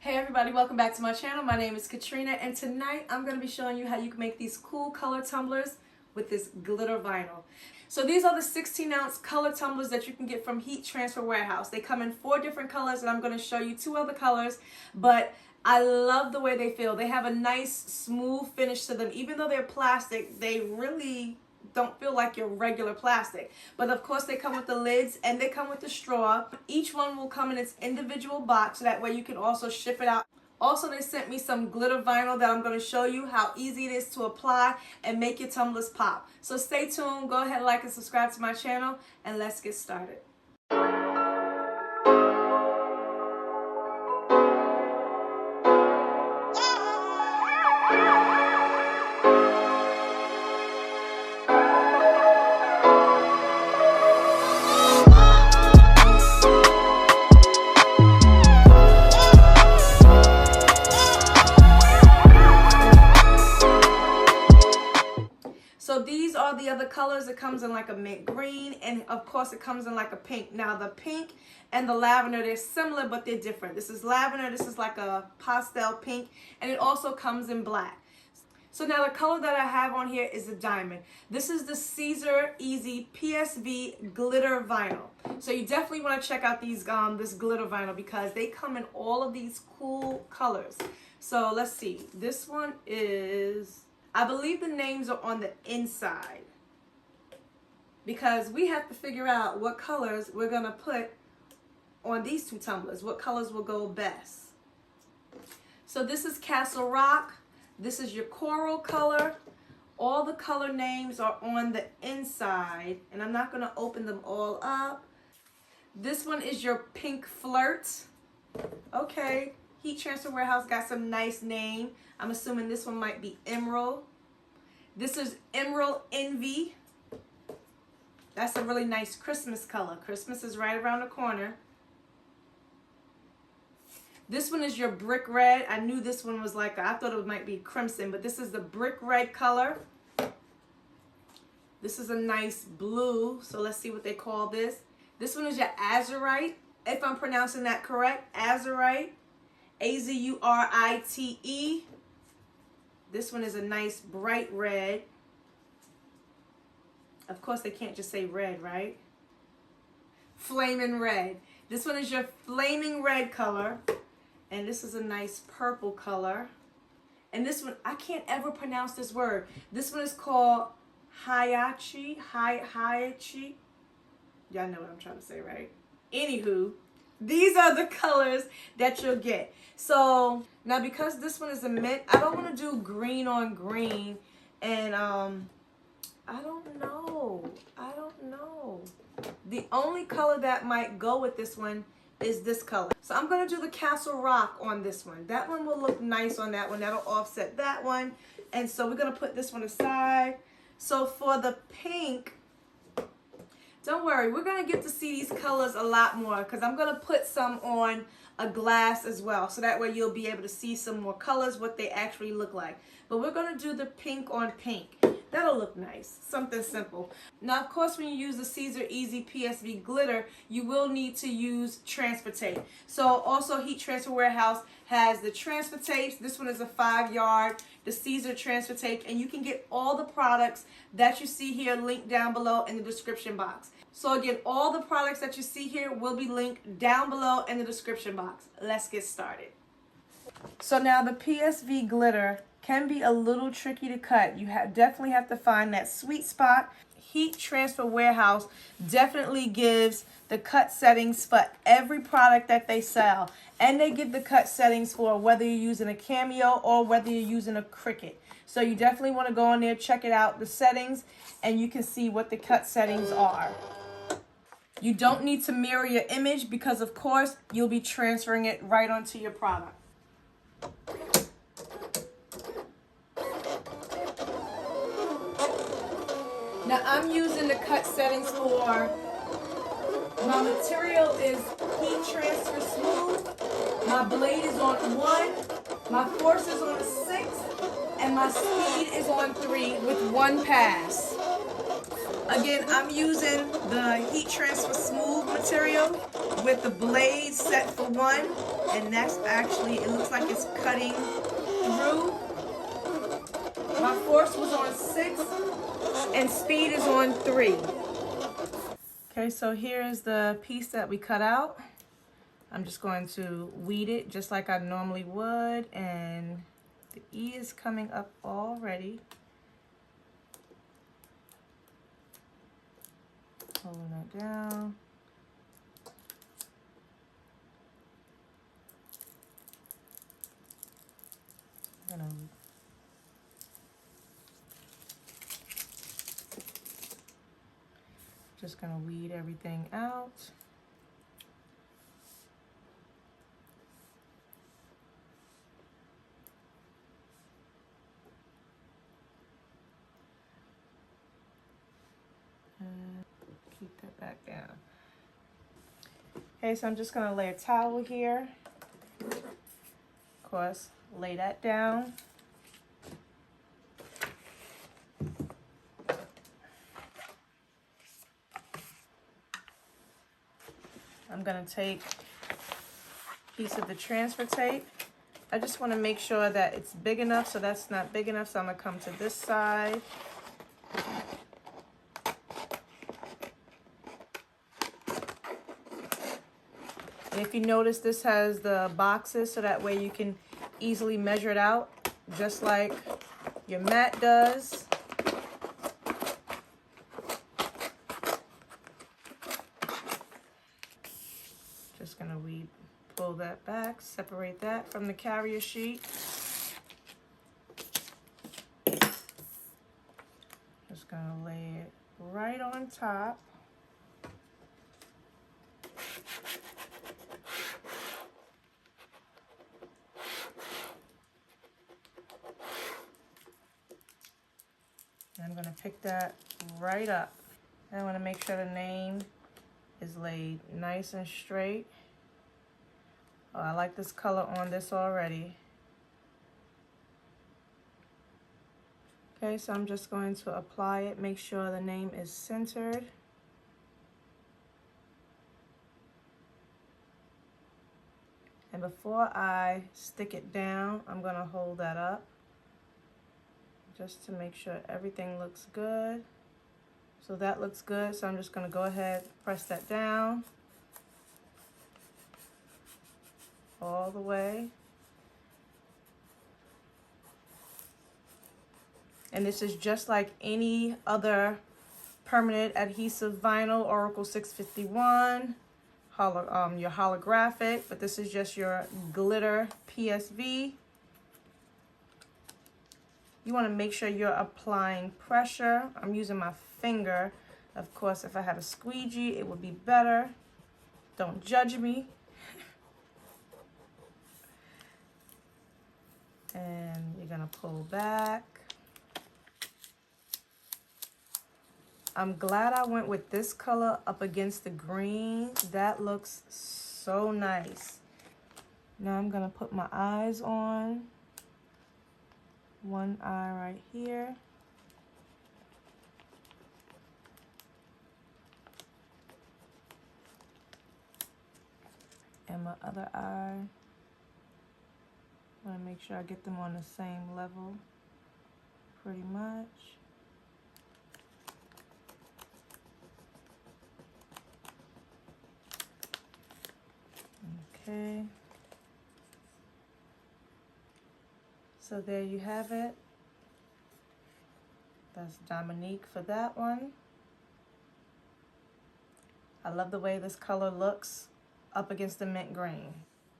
Hey everybody, welcome back to my channel. My name is Katrina and tonight I'm going to be showing you how you can make these cool color tumblers with this glitter vinyl. So these are the 16-ounce color tumblers that you can get from Heat Transfer Warehouse. They come in 4 different colors and I'm going to show you 2 other colors, but I love the way they feel. They have a nice smooth finish to them. Even though they're plastic, they really don't feel like your regular plastic. But of course they come with the lids and they come with the straw. Each one will come in its individual box so that way you can also ship it out. Also, they sent me some glitter vinyl that I'm going to show you how easy it is to apply and make your tumblers pop. So stay tuned, go ahead, like and subscribe to my channel, and let's get started. So these are the other colors. It comes in like a mint green, and of course it comes in like a pink. Now the pink and the lavender, they're similar but they're different. This is lavender, this is like a pastel pink, and it also comes in black. So now the color that I have on here is the diamond. This is the Siser Easy PSV glitter vinyl. So you definitely want to check out these this glitter vinyl because they come in all of these cool colors. So let's see. This one is, I believe the names are on the inside because we have to figure out what colors we're going to put on these 2 tumblers. What colors will go best. So this is Castle Rock. This is your coral color. All the color names are on the inside, and I'm not going to open them all up. This one is your Pink Flirt. Okay, Heat Transfer Warehouse got some nice name. I'm assuming this one might be Emerald. This is Emerald Envy. That's a really nice Christmas color. Christmas is right around the corner. This one is your Brick Red. I knew this one was like, I thought it might be crimson, but this is the Brick Red color. This is a nice blue, so let's see what they call this. This one is your Azurite, if I'm pronouncing that correct. Azurite, A-Z-U-R-I-T-E. This one is a nice bright red. Of course, they can't just say red, right? Flaming Red. This one is your Flaming Red color. And this is a nice purple color. And this one, I can't ever pronounce this word. This one is called Hayachi. Hayachi. Y'all know what I'm trying to say, right? Anywho, these are the colors that you'll get. So now because this one is a mint, I don't want to do green on green. And I don't know. The only color that might go with this one is this color. So I'm going to do the Castle Rock on this one. That one will look nice on that one. That'll offset that one. And so we're going to put this one aside. So for the pink, don't worry, we're going to get to see these colors a lot more because I'm going to put some on a glass as well. So that way you'll be able to see some more colors, what they actually look like. But we're going to do the pink on pink. That'll look nice. Something simple. Now, of course, when you use the Siser Easy PSV glitter, you will need to use transfer tape. So also Heat Transfer Warehouse has the transfer tapes. This one is a 5-yard, the Siser transfer tape, and you can get all the products that you see here linked down below in the description box. So again, all the products that you see here will be linked down below in the description box. Let's get started. So now the PSV glitter can be a little tricky to cut. You definitely have to find that sweet spot. Heat Transfer Warehouse definitely gives the cut settings for every product that they sell. And they give the cut settings for whether you're using a Cameo or whether you're using a Cricut. So you definitely want to go on there, check it out, the settings, and you can see what the cut settings are. You don't need to mirror your image because, of course, you'll be transferring it right onto your product. Now I'm using the cut settings for, my material is Heat Transfer Smooth, my blade is on 1, my force is on 6, and my speed is on 3 with 1 pass. Again, I'm using the Heat Transfer Smooth material. with the blade set for 1, and that's actually, it looks like it's cutting through. My force was on 6 and speed is on 3. Okay, so here is the piece that we cut out. I'm just going to weed it just like I normally would, and the E is coming up already. Holding that down. Just gonna weed everything out. And keep that back down. Okay, so I'm just gonna lay a towel here. Of course, lay that down. I'm gonna take a piece of the transfer tape. I just want to make sure that it's big enough, so that's not big enough, so I'm gonna come to this side. And if you notice, this has the boxes, so that way you can easily measure it out, just like your mat does. Just gonna pull that back, separate that from the carrier sheet. Just gonna lay it right on top. I'm gonna pick that right up. I wanna make sure the name is laid nice and straight. Oh, I like this color on this already. Okay, so I'm just going to apply it, make sure the name is centered. And before I stick it down, I'm gonna hold that up just to make sure everything looks good. So that looks good, so I'm just gonna go ahead, press that down all the way. And this is just like any other permanent adhesive vinyl, Oracle 651, your holographic, but this is just your Glitter PSV. You want to make sure you're applying pressure. I'm using my finger. Of course, if I had a squeegee, it would be better. Don't judge me. And you're gonna pull back. I'm glad I went with this color up against the green. That looks so nice. Now I'm gonna put my eyes on. One eye right here. And my other eye. I want to make sure I get them on the same level, pretty much. Okay. So there you have it. That's Dominique for that one. I love the way this color looks up against the mint green.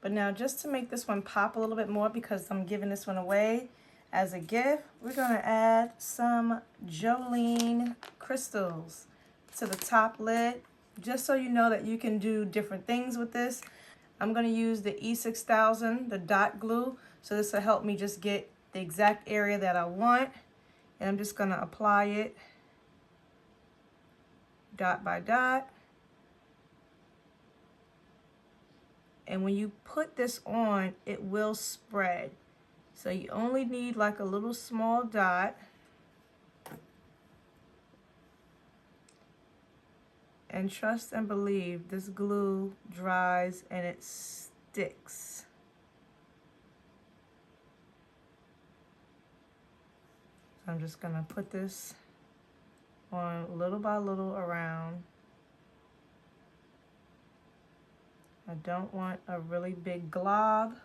But now just to make this one pop a little bit more, because I'm giving this one away as a gift, we're gonna add some Jolene crystals to the top lid, just so you know that you can do different things with this. I'm gonna use the E6000, the dot glue, so this will help me just get the exact area that I want. And I'm just gonna apply it dot by dot. And when you put this on, it will spread. So you only need like a little small dot. And trust and believe, this glue dries and it sticks. So I'm just gonna put this on little by little around. I don't want a really big glob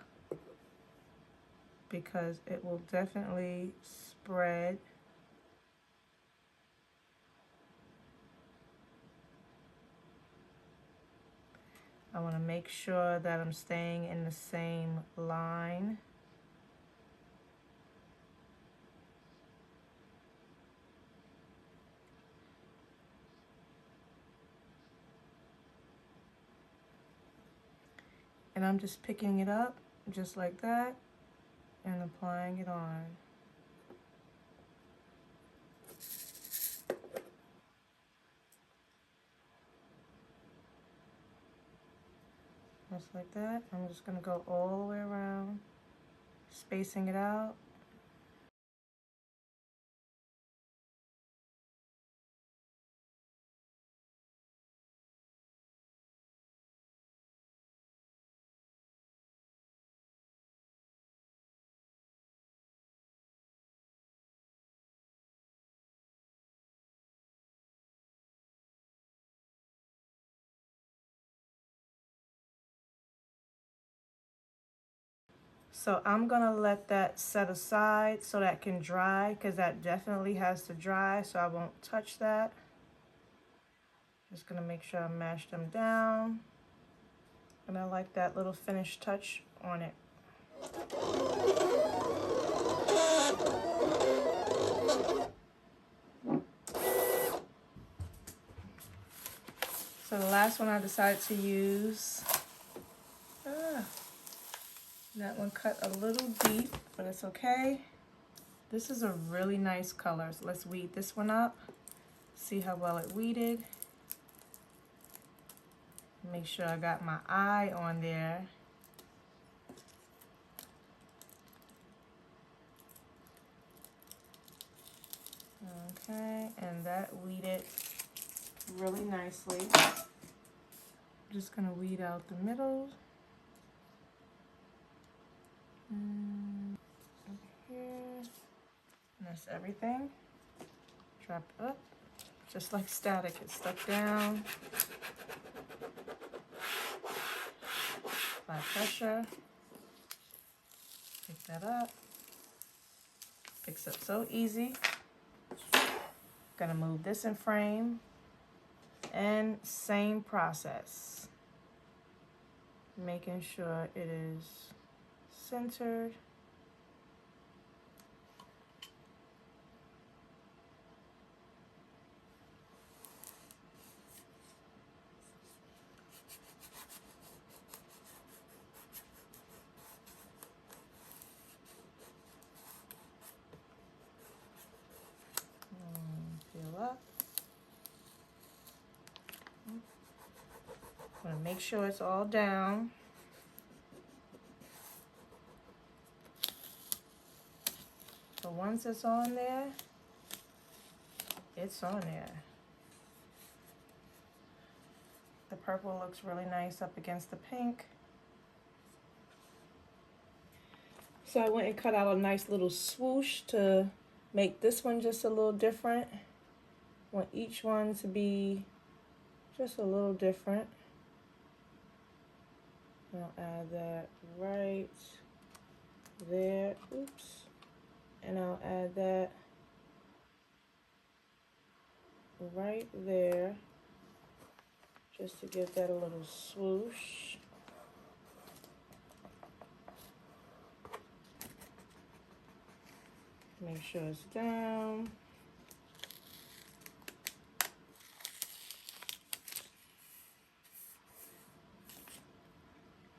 because it will definitely spread. I want to make sure that I'm staying in the same line. And I'm just picking it up just like that and applying it on. Just like that. I'm just going to go all the way around, spacing it out. So I'm gonna let that set aside so that can dry, because that definitely has to dry, so I won't touch that. Just gonna make sure I mash them down. And I like that little finished touch on it. So the last one I decided to use, that one cut a little deep, but it's okay. This is a really nice color, so let's weed this one up. See how well it weeded. Make sure I got my eye on there. Okay, and that weeded really nicely. I'm just gonna weed out the middle. Over here. And that's everything. Drop it up. Just like static, it's stuck down. Apply pressure. Pick that up. Picks up so easy. Gonna move this in frame. And same process. Making sure it is centered. Peel up. I'm gonna make sure it's all down. So once it's on there, it's on there. The purple looks really nice up against the pink. So I went and cut out a nice little swoosh to make this one just a little different. I want each one to be just a little different. I'll add that right there. Oops. And I'll add that right there, just to give that a little swoosh. Make sure it's down.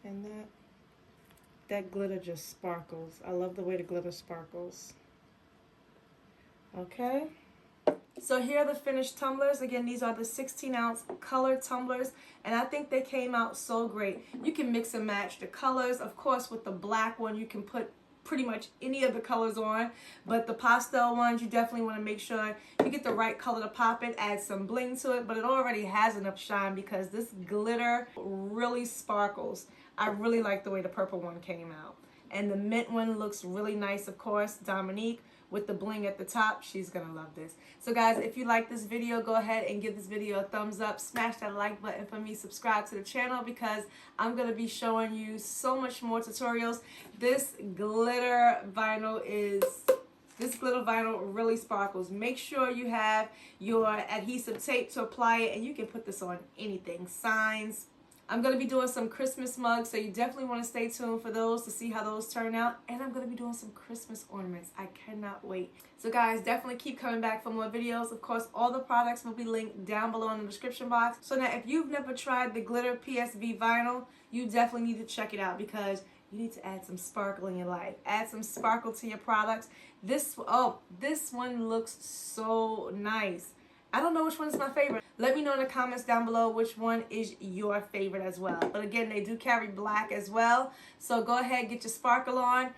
And that glitter just sparkles. I love the way the glitter sparkles. Okay. So here are the finished tumblers. Again, these are the 16-ounce color tumblers, and I think they came out so great. You can mix and match the colors. Of course, with the black one, you can put pretty much any of the colors on, but the pastel ones, you definitely want to make sure you get the right color to pop it, add some bling to it, but it already has enough shine because this glitter really sparkles. I really like the way the purple one came out. And the mint one looks really nice, of course. Dominique with the bling at the top, she's gonna love this. So guys, if you like this video, go ahead and give this video a thumbs up. Smash that like button for me. Subscribe to the channel because I'm gonna be showing you so much more tutorials. This glitter vinyl really sparkles. Make sure you have your adhesive tape to apply it, and you can put this on anything. Signs. I'm going to be doing some Christmas mugs, so you definitely want to stay tuned for those to see how those turn out. And I'm going to be doing some Christmas ornaments. I cannot wait. So guys, definitely keep coming back for more videos. Of course, all the products will be linked down below in the description box. So now, if you've never tried the Glitter PSV vinyl, you definitely need to check it out because you need to add some sparkle in your life. Add some sparkle to your products. This one looks so nice. I don't know which one is my favorite. Let me know in the comments down below which one is your favorite as well. But again, they do carry black as well. So go ahead, get your sparkle on.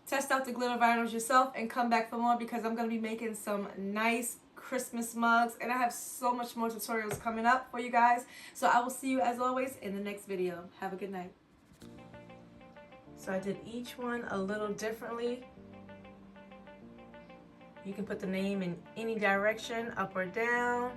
Test out the glitter vinyls yourself and come back for more because I'm going to be making some nice Christmas mugs. And I have so much more tutorials coming up for you guys. So I will see you as always in the next video. Have a good night. So I did each one a little differently. You can put the name in any direction, up or down.